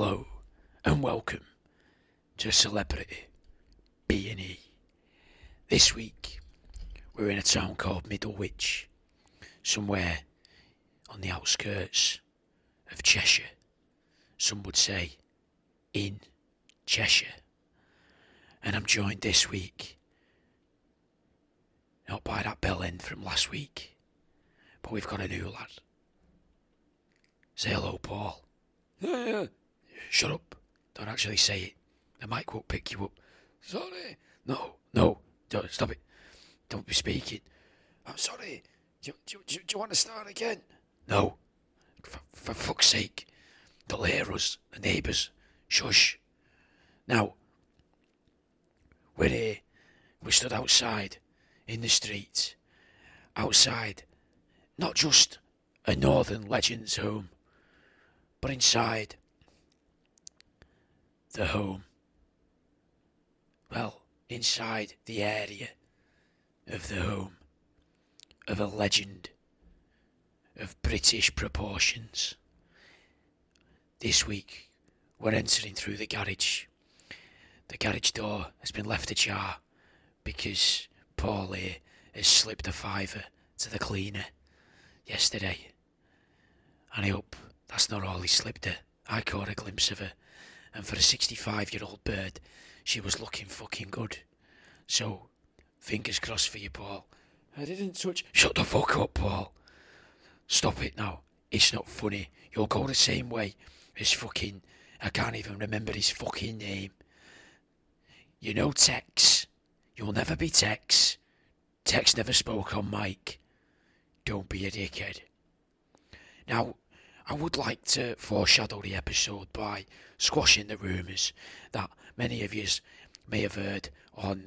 Hello and welcome to Celebrity B&E. This week we're in a town called Middlewich, somewhere on the outskirts of Cheshire. Some would say in Cheshire. And I'm joined this week not by that bell end from last week, but we've got a new lad. Say hello, Paul. Shut up. Don't actually say it. The mic won't pick you up. Sorry. No, don't stop it. Don't be speaking. I'm sorry. Do you want to start again? No. For fuck's sake. They'll hear us. The neighbours. Shush. Now, we're here. We stood outside in the street. Outside. Not just a Northern Legends home, but inside the home. Well, inside the area of the home of a legend of British proportions. This week, we're entering through the garage. The garage door has been left ajar because Paul here has slipped a fiver to the cleaner yesterday. And I hope that's not all he slipped her. I caught a glimpse of her, and for a 65-year-old bird, she was looking fucking good. So, fingers crossed for you, Paul. I didn't touch... Shut the fuck up, Paul. Stop it now. It's not funny. You'll go the same way as fucking... I can't even remember his fucking name. You know Tex. You'll never be Tex. Tex never spoke on mic. Don't be a dickhead. Now, I would like to foreshadow the episode by squashing the rumours that many of you may have heard on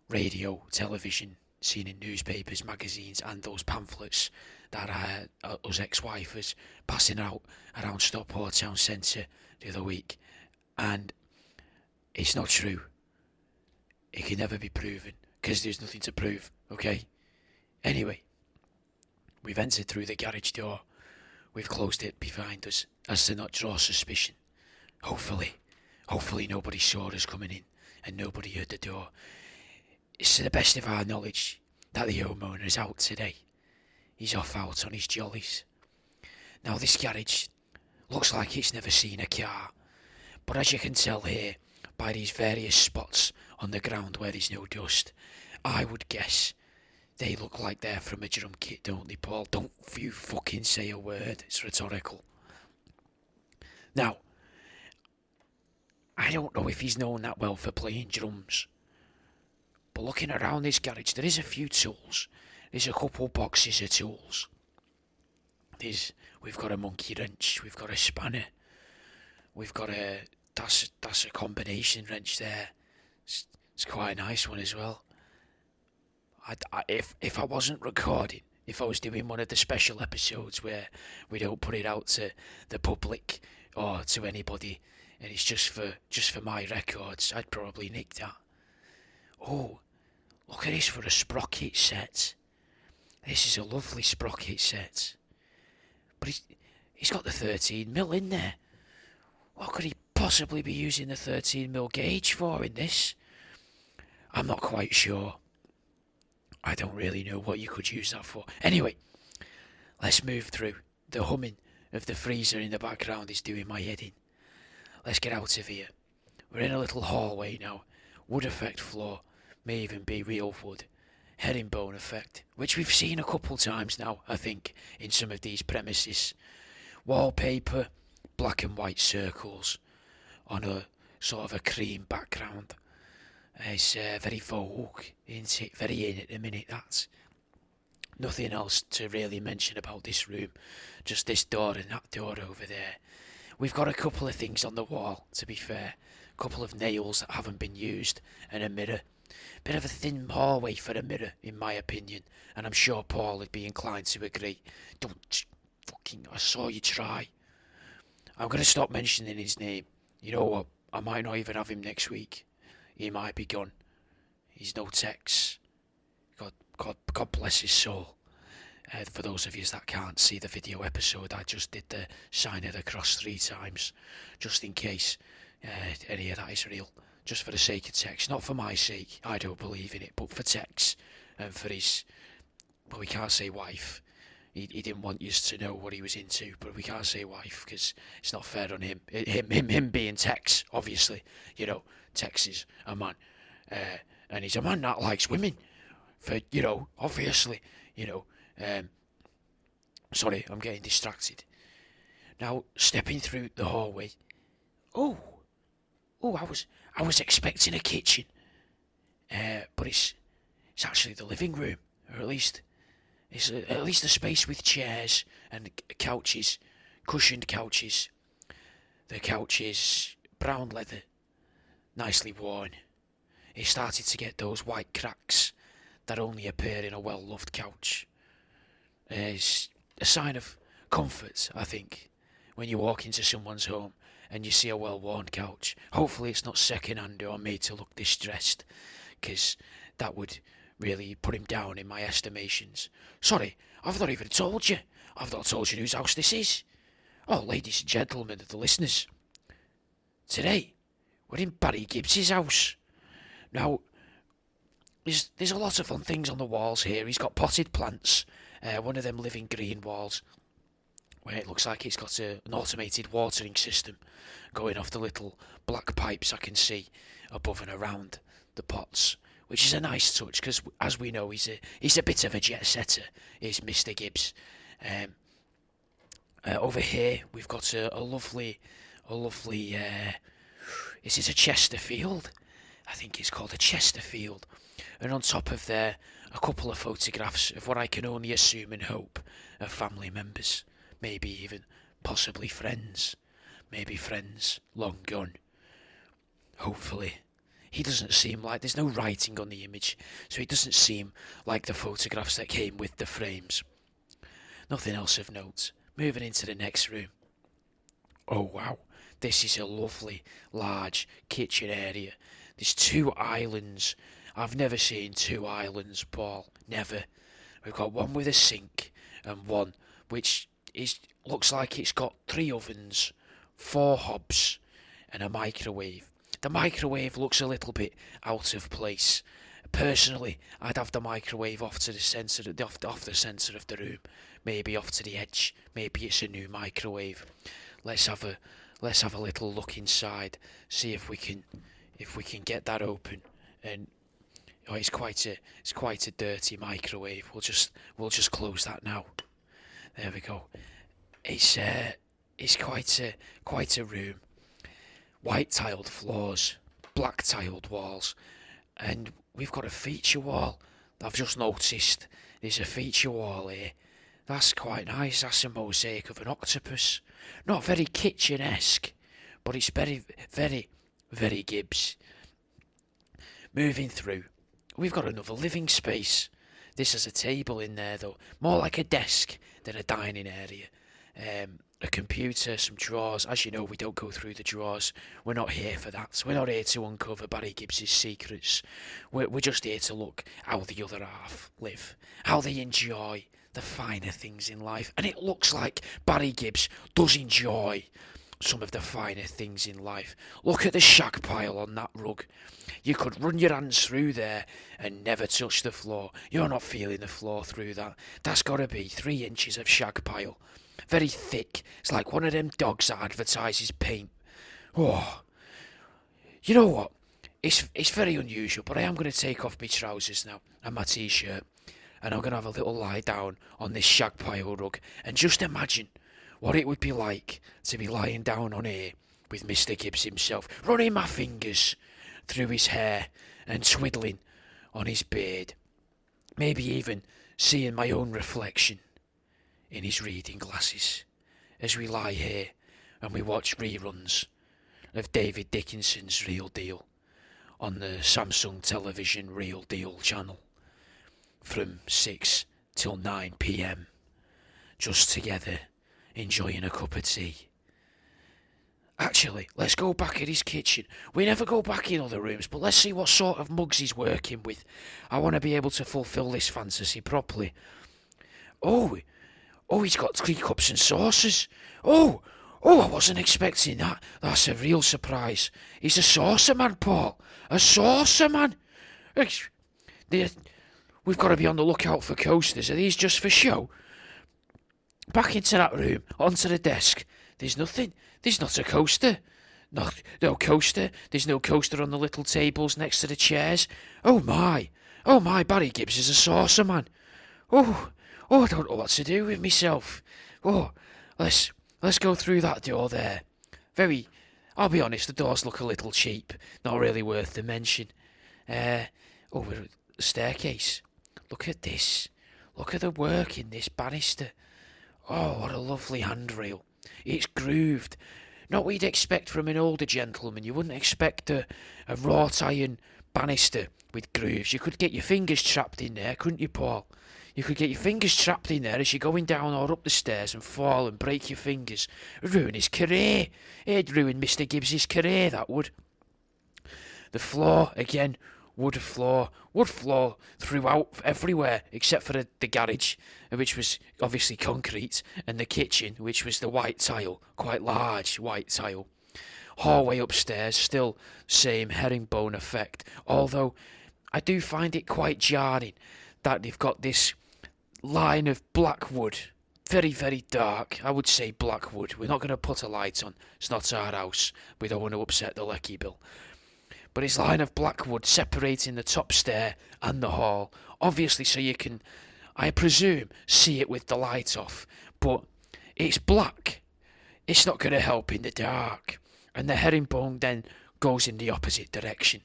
radio, television, seen in newspapers, magazines, and those pamphlets that us ex-wife was passing out around Stockport Town Centre the other week. And it's not true. It can never be proven, because there's nothing to prove, okay? Anyway, we've entered through the garage door. We've closed it behind us as to not draw suspicion. Hopefully nobody saw us coming in and nobody heard the door. It's to the best of our knowledge that the homeowner is out today. He's off out on his jollies. Now this garage looks like it's never seen a car, but as you can tell here by these various spots on the ground where there's no dust, I would guess they look like they're from a drum kit, don't they, Paul? Don't you fucking say a word. It's rhetorical. Now, I don't know if he's known that well for playing drums, but looking around this garage, there is a few tools. There's a couple boxes of tools. We've got a monkey wrench. We've got a spanner. We've got that's a combination wrench there. It's quite a nice one as well. If I wasn't recording, if I was doing one of the special episodes where we don't put it out to the public or to anybody, and it's just for my records, I'd probably nick that. Oh, look at this for a sprocket set. This is a lovely sprocket set. But he's got the 13mm in there. What could he possibly be using the 13mm gauge for in this? I'm not quite sure. I don't really know what you could use that for. Anyway, let's move through. The humming of the freezer in the background is doing my head in. Let's get out of here. We're in a little hallway now. Wood effect floor. May even be real wood. Herringbone effect, which we've seen a couple times now, I think, in some of these premises. Wallpaper, black and white circles on a sort of a cream background. It's very vogue, isn't it? Very in at the minute, that's. Nothing else to really mention about this room. Just this door and that door over there. We've got a couple of things on the wall, to be fair. A couple of nails that haven't been used, and a mirror. Bit of a thin hallway for a mirror, in my opinion, and I'm sure Paul would be inclined to agree. Don't fucking... I saw you try. I'm going to stop mentioning his name. You know what? I might not even have him next week. He might be gone. He's no Tex. God bless his soul. For those of you that can't see the video episode, I just did the sign of the cross 3 times, just in case any of that is real. Just for the sake of Tex, not for my sake, I don't believe in it, but for Tex and for his, well, we can't say wife. He didn't want you to know what he was into, but we can't say wife because it's not fair on him. Him being Tex, obviously. You know, Tex is a man, and he's a man that likes women. For obviously, sorry, I'm getting distracted. Now, stepping through the hallway. Oh, I was expecting a kitchen, but it's actually the living room, or at least a space with chairs and couches, cushioned couches. The couch is brown leather, nicely worn. It started to get those white cracks that only appear in a well-loved couch. It's a sign of comfort, I think, when you walk into someone's home and you see a well-worn couch. Hopefully it's not second-hand or made to look distressed, because that would really put him down in my estimations. Sorry, I've not even told you. I've not told you whose house this is. Oh, ladies and gentlemen of the listeners. Today, we're in Barry Gibbs' house. Now, there's a lot of fun things on the walls here. He's got potted plants, one of them living green walls, where it looks like it's got an automated watering system going off the little black pipes I can see above and around the pots, which is a nice touch because, as we know, he's a bit of a jet setter, is Mr. Gibbs. Over here we've got a lovely. Is it a Chesterfield? I think it's called a Chesterfield. And on top of there, a couple of photographs of what I can only assume and hope are family members. Maybe even, possibly friends. Maybe friends long gone. Hopefully. He doesn't seem like, there's no writing on the image, so it doesn't seem like the photographs that came with the frames. Nothing else of note. Moving into the next room. Oh wow, this is a lovely, large kitchen area. There's 2 islands. I've never seen 2 islands, Paul. Never. We've got one with a sink and one which looks like it's got 3 ovens, 4 hobs and a microwave. The microwave looks a little bit out of place. Personally, I'd have the microwave off to the centre, off the centre of the room, maybe off to the edge. Maybe it's a new microwave. Let's have a little look inside, see if we can get that open. And it's quite a dirty microwave. We'll just close that now. There we go. It's quite a room. White tiled floors, black tiled walls, and we've got a feature wall. I've just noticed there's a feature wall here. That's quite nice. That's a mosaic of an octopus. Not very kitchen-esque, but it's very, very, very Gibbs. Moving through, we've got another living space. This has a table in there though, more like a desk than a dining area. A computer, some drawers. As you know, we don't go through the drawers. We're not here for that. We're not here to uncover Barry Gibbs' secrets. We're just here to look how the other half live, how they enjoy the finer things in life. And it looks like Barry Gibbs does enjoy some of the finer things in life. Look at the shag pile on that rug. You could run your hands through there and never touch the floor. You're not feeling the floor through that. That's got to be 3 inches of shag pile. Very thick. It's like one of them dogs that advertises paint. Oh, you know what? It's very unusual, but I am going to take off my trousers now and my t-shirt, and I'm going to have a little lie down on this shag pile rug and just imagine what it would be like to be lying down on here with Mr. Gibbs himself, running my fingers through his hair and twiddling on his beard. Maybe even seeing my own reflection in his reading glasses as we lie here and we watch reruns of David Dickinson's Real Deal on the Samsung Television Real Deal channel from 6 till 9 p.m. just together enjoying a cup of tea. Actually, let's go back at his kitchen. We never go back in other rooms, but let's see what sort of mugs he's working with. I want to be able to fulfil this fantasy properly. Oh, oh, he's got 3 cups and saucers. I wasn't expecting that. That's a real surprise. He's a saucer man, Paul. A saucer man. We've got to be on the lookout for coasters. Are these just for show? Back into that room, onto the desk. There's nothing. There's not a coaster. No coaster. There's no coaster on the little tables next to the chairs. Oh my, Barry Gibbs is a saucer man. I don't know what to do with myself. Let's go through that door there. I'll be honest, the doors look a little cheap. Not really worth the mention. We're at the staircase. Look at this. Look at the work in this banister. Oh, what a lovely handrail. It's grooved. Not what you'd expect from an older gentleman. You wouldn't expect a wrought iron banister with grooves. You could get your fingers trapped in there, couldn't you, Paul? You could get your fingers trapped in there as you're going down or up the stairs and fall and break your fingers. It'd ruin his career. It'd ruin Mr. Gibbs's career, that would. The floor, again, wood floor throughout, everywhere, except for the garage, which was obviously concrete, and the kitchen, which was the white tile, quite large white tile. Hallway upstairs, still same herringbone effect, although I do find it quite jarring that they've got this line of black wood, very, very dark. I would say black wood. We're not going to put a light on. It's not our house. We don't want to upset the lecky bill. But it's line of black wood separating the top stair and the hall. Obviously, so you can, I presume, see it with the light off. But it's black. It's not going to help in the dark. And the herringbone then goes in the opposite direction.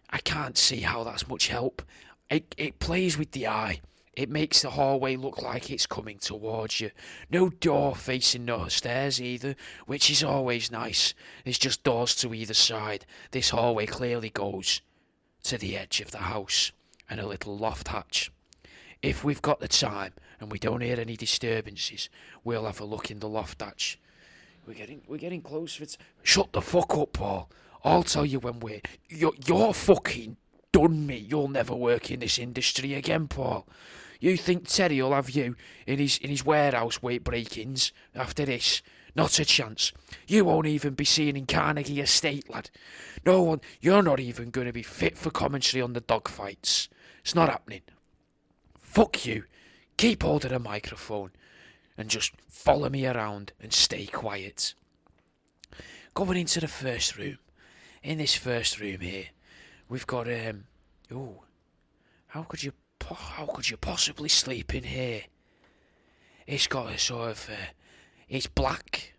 I can't see how that's much help. It plays with the eye. It makes the hallway look like it's coming towards you. No door facing no stairs either, which is always nice. There's just doors to either side. This hallway clearly goes to the edge of the house and a little loft hatch. If we've got the time and we don't hear any disturbances, we'll have a look in the loft hatch. We're getting closer. Shut the fuck up, Paul. I'll tell you when you're fucking done me. You'll never work in this industry again, Paul. You think Terry will have you in his warehouse weight break-ins after this? Not a chance. You won't even be seen in Carnegie Estate, lad. No one. You're not even going to be fit for commentary on the dogfights. It's not happening. Fuck you. Keep hold of the microphone and just follow me around and stay quiet. Going into the first room. In this first room here, we've got how could you possibly sleep in here? It's got a sort of it's black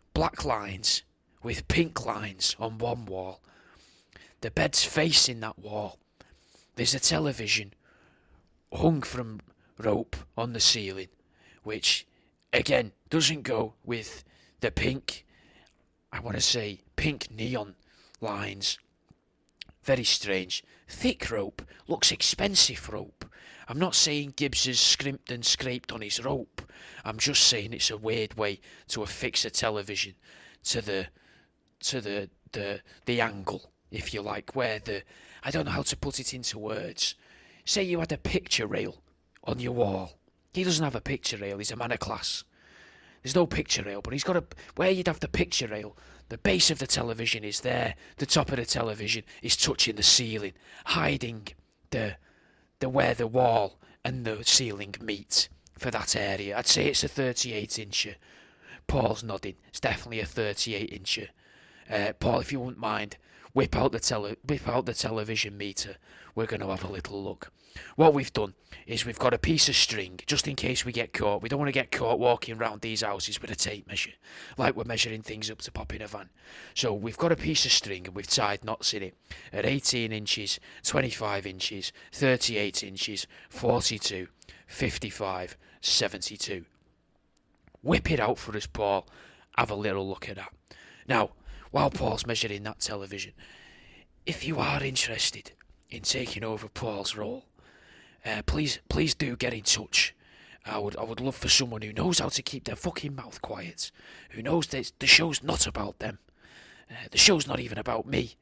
lines with pink lines on one wall. The bed's facing that wall. There's a television hung from rope on the ceiling, which again doesn't go with the pink, I want to say pink neon lines. Very strange. Thick rope. Looks expensive rope. I'm not saying Gibbs has scrimped and scraped on his rope. I'm just saying it's a weird way to affix a television to the angle, if you like, where I don't know how to put it into words. Say you had a picture rail on your wall. He doesn't have a picture rail. He's a man of class. There's no picture rail, but he's got where you'd have the picture rail. The base of the television is there. The top of the television is touching the ceiling, hiding the where the wall and the ceiling meet for that area. I'd say it's a 38-incher. Paul's nodding. It's definitely a 38-incher. Paul, if you wouldn't mind, whip out the television meter. We're going to have a little look. What we've done is we've got a piece of string, just in case we get caught. We don't want to get caught walking around these houses with a tape measure, like we're measuring things up to pop in a van. So we've got a piece of string and we've tied knots in it at 18 inches, 25 inches, 38 inches, 42, 55, 72. Whip it out for us, Paul. Have a little look at that. Now, while Paul's measuring that television, if you are interested in taking over Paul's role, please do get in touch. I would love for someone who knows how to keep their fucking mouth quiet, who knows that the show's not about them. The show's not even about me.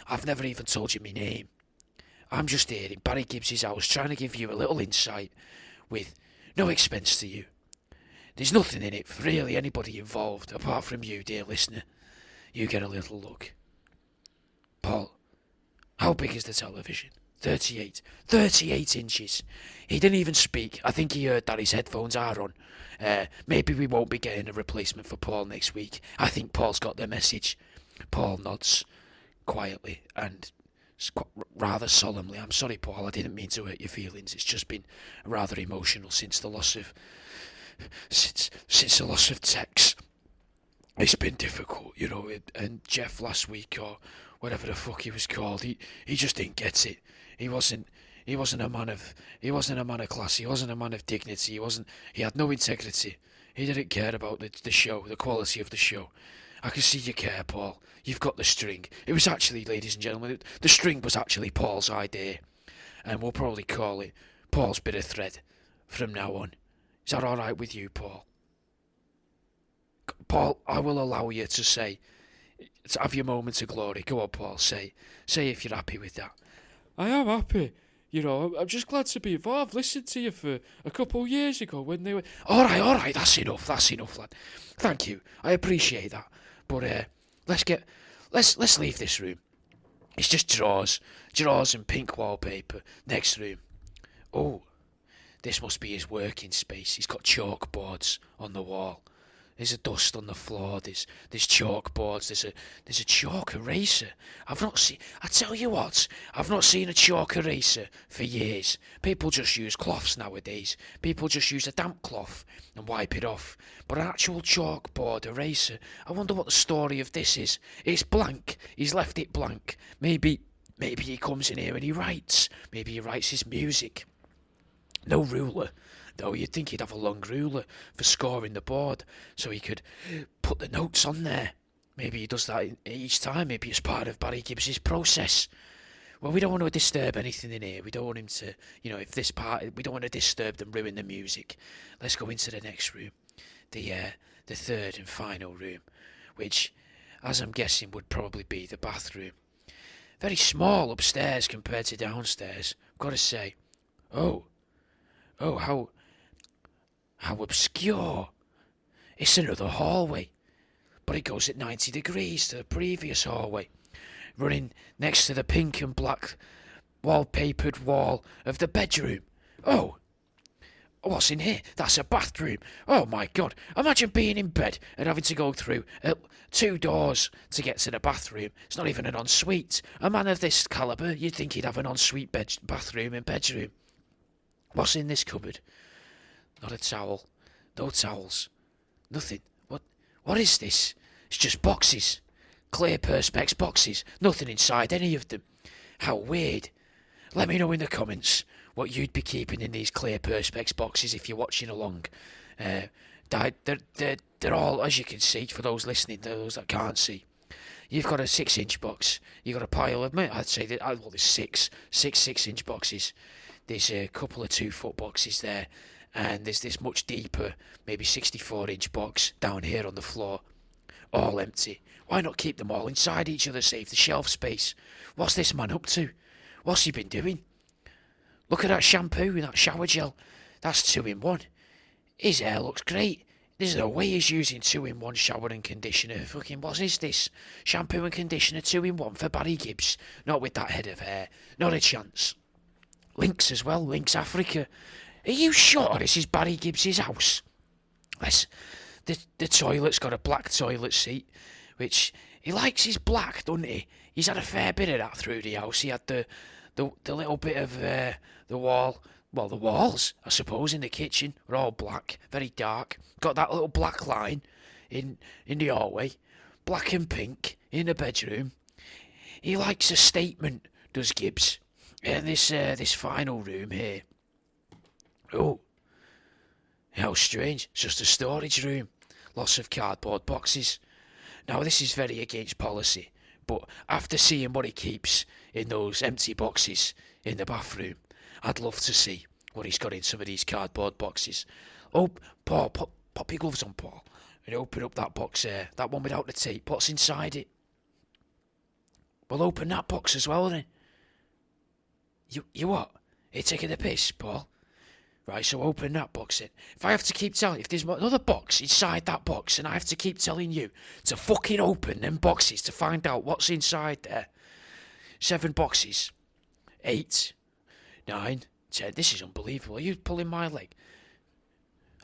I've never even told you my name. I'm just here in Barry Gibbs' house trying to give you a little insight with no expense to you. There's nothing in it for really anybody involved, apart from you, dear listener. You get a little look. Paul, how big is the television? 38. 38 inches. He didn't even speak. I think he heard that his headphones are on. Maybe we won't be getting a replacement for Paul next week. I think Paul's got the message. Paul nods quietly and rather solemnly. I'm sorry, Paul, I didn't mean to hurt your feelings. It's just been rather emotional since the loss of Tex. It's been difficult, you know, and Geoff last week, or whatever the fuck he was called, he just didn't get it. He wasn't a man of class, he wasn't a man of dignity, he had no integrity. He didn't care about the show, the quality of the show. I can see you care, Paul. You've got the string. It was actually, ladies and gentlemen, the string was actually Paul's idea. And we'll probably call it Paul's bit of thread from now on. Is that alright with you, Paul? Paul, I will allow you to have your moment of glory. Go on, Paul, say if you're happy with that. I am happy. You know, I'm just glad to be involved. Listened to you for a couple of years ago when they were... Alright, that's enough, lad. Thank you, I appreciate that. But let's leave this room. It's just drawers and pink wallpaper. Next room. Oh, this must be his working space. He's got chalkboards on the wall. There's a dust on the floor. There's chalkboards. There's a chalk eraser. I tell you what, I've not seen a chalk eraser for years. People just use cloths nowadays. People just use a damp cloth and wipe it off. But an actual chalkboard eraser, I wonder what the story of this is. It's blank. He's left it blank. Maybe he comes in here and he writes. Maybe he writes his music. No ruler. Though you'd think he'd have a long ruler for scoring the board, so he could put the notes on there. Maybe he does that each time, maybe it's part of Barry Gibbs' process. Well, we don't want to disturb anything in here. We don't want him to, if this part, we don't want to disturb them, ruin the music. Let's go into the next room, the third and final room, which, as I'm guessing, would probably be the bathroom. Very small upstairs compared to downstairs, I've got to say. Oh, how obscure. It's another hallway, but it goes at 90 degrees to the previous hallway, running next to the pink and black wallpapered wall of the bedroom. Oh, what's in here? That's a bathroom. Oh my God, imagine being in bed and having to go through 2 doors to get to the bathroom. It's not even an ensuite. A man of this calibre, you'd think he'd have an ensuite bathroom and bedroom. What's in this cupboard? Not a towel. No towels. Nothing. What is this? It's just boxes. Clear perspex boxes. Nothing inside any of them. How weird. Let me know in the comments what you'd be keeping in these clear perspex boxes if you're watching along. They're all, as you can see, for those listening, those that can't see. You've got a 6-inch box. You've got a pile of, I'd say, there's six 6-inch boxes. There's a couple of 2-foot boxes there. And there's this much deeper, maybe 64-inch box down here on the floor. All empty. Why not keep them all inside each other, save the shelf space? What's this man up to? What's he been doing? Look at that shampoo and that shower gel. That's 2-in-1. His hair looks great. There's no way he's using 2-in-1 shower and conditioner. Fucking what is this? Shampoo and conditioner 2-in-1 for Barry Gibbs. Not with that head of hair. Not a chance. Lynx as well. Lynx Africa. Are you sure this is Barry Gibbs' house? The toilet's got a black toilet seat, which he likes his black, doesn't he? He's had a fair bit of that through the house. He had the little bit of the wall. Well, the walls, I suppose, in the kitchen were all black, very dark. Got that little black line in the hallway, black and pink in the bedroom. He likes a statement, does Gibbs? And this final room here. Oh, how strange. It's just a storage room. Lots of cardboard boxes. Now, this is very against policy, but after seeing what he keeps in those empty boxes in the bathroom, I'd love to see what he's got in some of these cardboard boxes. Oh, Paul, pop your gloves on, Paul, and open up that box there. That one without the tape. What's inside it? Well, open that box as well, then. You what? Are you taking the piss, Paul? Right, so open that box then. If I have to keep telling, if there's another box inside that box, and I have to keep telling you to fucking open them boxes to find out what's inside there. 7 boxes. 8. 9. 10. This is unbelievable. Are you pulling my leg?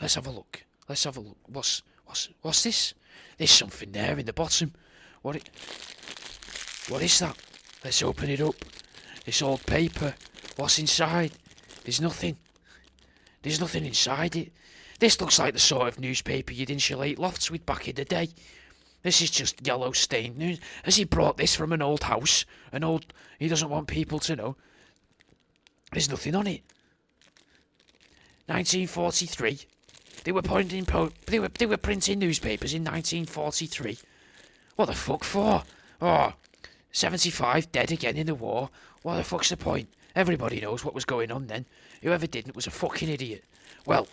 Let's have a look. What's this? There's something there in the bottom. What is that? Let's open it up. This old paper. What's inside? There's nothing. There's nothing inside it. This looks like the sort of newspaper you'd insulate lofts with back in the day. This is just yellow stained news. Has he brought this from an old house? He doesn't want people to know. There's nothing on it. 1943. They were printing newspapers in 1943. What the fuck for? Oh, 75 dead again in the war. What the fuck's the point? Everybody knows what was going on then. Whoever didn't was a fucking idiot. Well,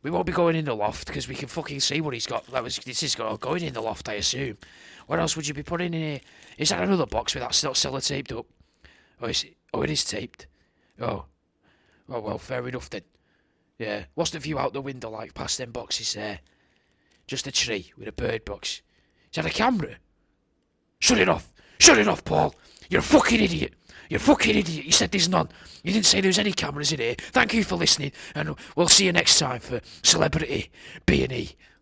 we won't be going in the loft because we can fucking see what he's got. This is going in the loft, I assume. What else would you be putting in here? Is that another box with that still sellotaped up? It is taped. Oh, well, fair enough then. Yeah, what's the view out the window like past them boxes there? Just a tree with a bird box. Is that a camera? Shut it off! Shut it off, Paul! You're a fucking idiot! You're a fucking idiot! You said there's none. You didn't say there's any cameras in here. Thank you for listening, and we'll see you next time for Celebrity B&E.